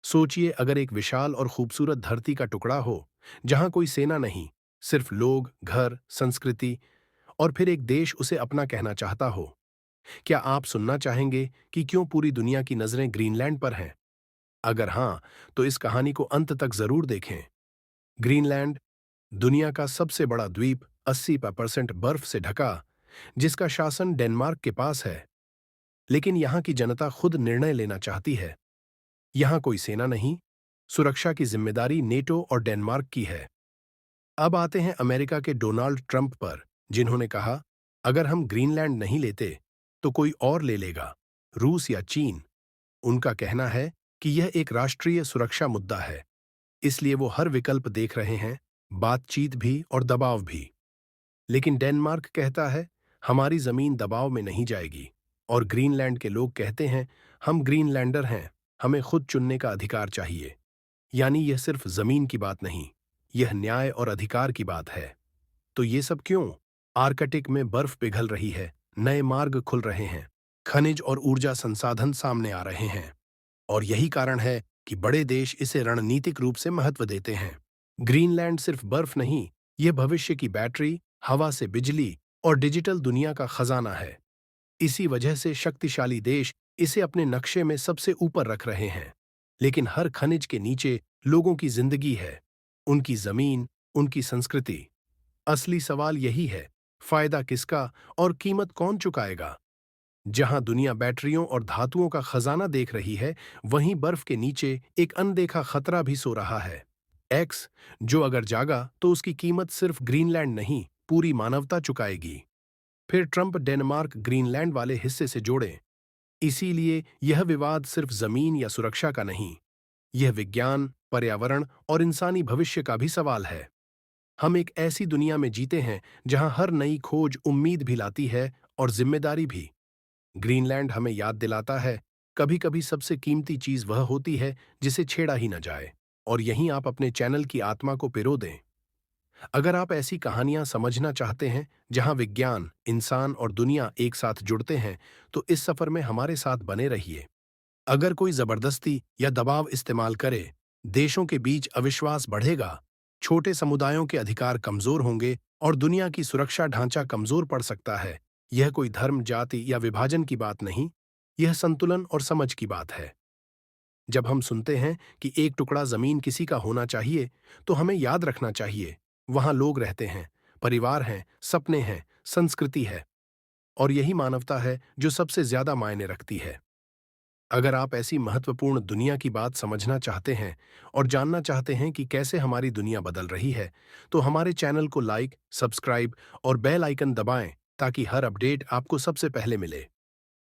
सोचिए अगर एक विशाल और खूबसूरत धरती का टुकड़ा हो, जहां कोई सेना नहीं, सिर्फ लोग, घर, संस्कृति और फिर एक देश उसे अपना कहना चाहता हो। क्या आप सुनना चाहेंगे कि क्यों पूरी दुनिया की नजरें ग्रीनलैंड पर हैं? अगर हाँ, तो इस कहानी को अंत तक जरूर देखें। ग्रीनलैंड, दुनिया का सबसे बड़ा द्वीप, 80% बर्फ से ढका, जिसका शासन डेनमार्क के पास है। लेकिन यहाँ की जनता खुद निर्णय लेना चाहती है। यहाँ कोई सेना नहीं, सुरक्षा की जिम्मेदारी नेटो और डेनमार्क की है। अब आते हैं अमेरिका के डोनाल्ड ट्रंप पर, जिन्होंने कहा, अगर हम ग्रीनलैंड नहीं लेते, तो कोई और ले लेगा, रूस या चीन। उनका कहना है कि यह एक राष्ट्रीय सुरक्षा मुद्दा है, इसलिए वो हर विकल्प देख रहे हैं, बातचीत भी और दबाव भी। लेकिन डेनमार्क कहता है, हमारी जमीन दबाव में नहीं जाएगी। और ग्रीनलैंड के लोग कहते हैं, हम ग्रीनलैंडर हैं, हमें खुद चुनने का अधिकार चाहिए। यानी यह सिर्फ जमीन की बात नहीं, यह न्याय और अधिकार की बात है। तो ये सब क्यों? आर्कटिक में बर्फ पिघल रही है, नए मार्ग खुल रहे हैं, खनिज और ऊर्जा संसाधन सामने आ रहे हैं। और यही कारण है कि बड़े देश इसे रणनीतिक रूप से महत्व देते हैं। ग्रीनलैंड सिर्फ बर्फ नहीं, यह भविष्य की बैटरी, हवा से बिजली और डिजिटल दुनिया का खजाना है। इसी वजह से शक्तिशाली देश इसे अपने नक्शे में सबसे ऊपर रख रहे हैं। लेकिन हर खनिज के नीचे लोगों की जिंदगी है, उनकी जमीन, उनकी संस्कृति। असली सवाल यही है, फायदा किसका और कीमत कौन चुकाएगा? जहां दुनिया बैटरियों और धातुओं का खजाना देख रही है, वहीं बर्फ के नीचे एक अनदेखा खतरा भी सो रहा है। एक्स, जो अगर जागा तो उसकी कीमत सिर्फ ग्रीनलैंड नहीं, पूरी मानवता चुकाएगी। फिर ट्रंप डेनमार्क ग्रीनलैंड वाले हिस्से से जोड़े। इसीलिए यह विवाद सिर्फ जमीन या सुरक्षा का नहीं, यह विज्ञान, पर्यावरण और इंसानी भविष्य का भी सवाल है। हम एक ऐसी दुनिया में जीते हैं जहां हर नई खोज उम्मीद भी लाती है और जिम्मेदारी भी। ग्रीनलैंड हमें याद दिलाता है, कभी कभी सबसे कीमती चीज वह होती है जिसे छेड़ा ही न जाए। और यहीं आप अपने चैनल की आत्मा को पिरो दें। अगर आप ऐसी कहानियां समझना चाहते हैं जहां विज्ञान, इंसान और दुनिया एक साथ जुड़ते हैं, तो इस सफर में हमारे साथ बने रहिए। अगर कोई जबरदस्ती या दबाव इस्तेमाल करे, देशों के बीच अविश्वास बढ़ेगा, छोटे समुदायों के अधिकार कमजोर होंगे और दुनिया की सुरक्षा ढांचा कमजोर पड़ सकता है। यह कोई धर्म, जाति या विभाजन की बात नहीं, यह संतुलन और समझ की बात है। जब हम सुनते हैं कि एक टुकड़ा जमीन किसी का होना चाहिए, तो हमें याद रखना चाहिए, वहां लोग रहते हैं, परिवार हैं, सपने हैं, संस्कृति है। और यही मानवता है जो सबसे ज्यादा मायने रखती है। अगर आप ऐसी महत्वपूर्ण दुनिया की बात समझना चाहते हैं और जानना चाहते हैं कि कैसे हमारी दुनिया बदल रही है, तो हमारे चैनल को लाइक, सब्सक्राइब और बेल आइकन दबाएं, ताकि हर अपडेट आपको सबसे पहले मिले।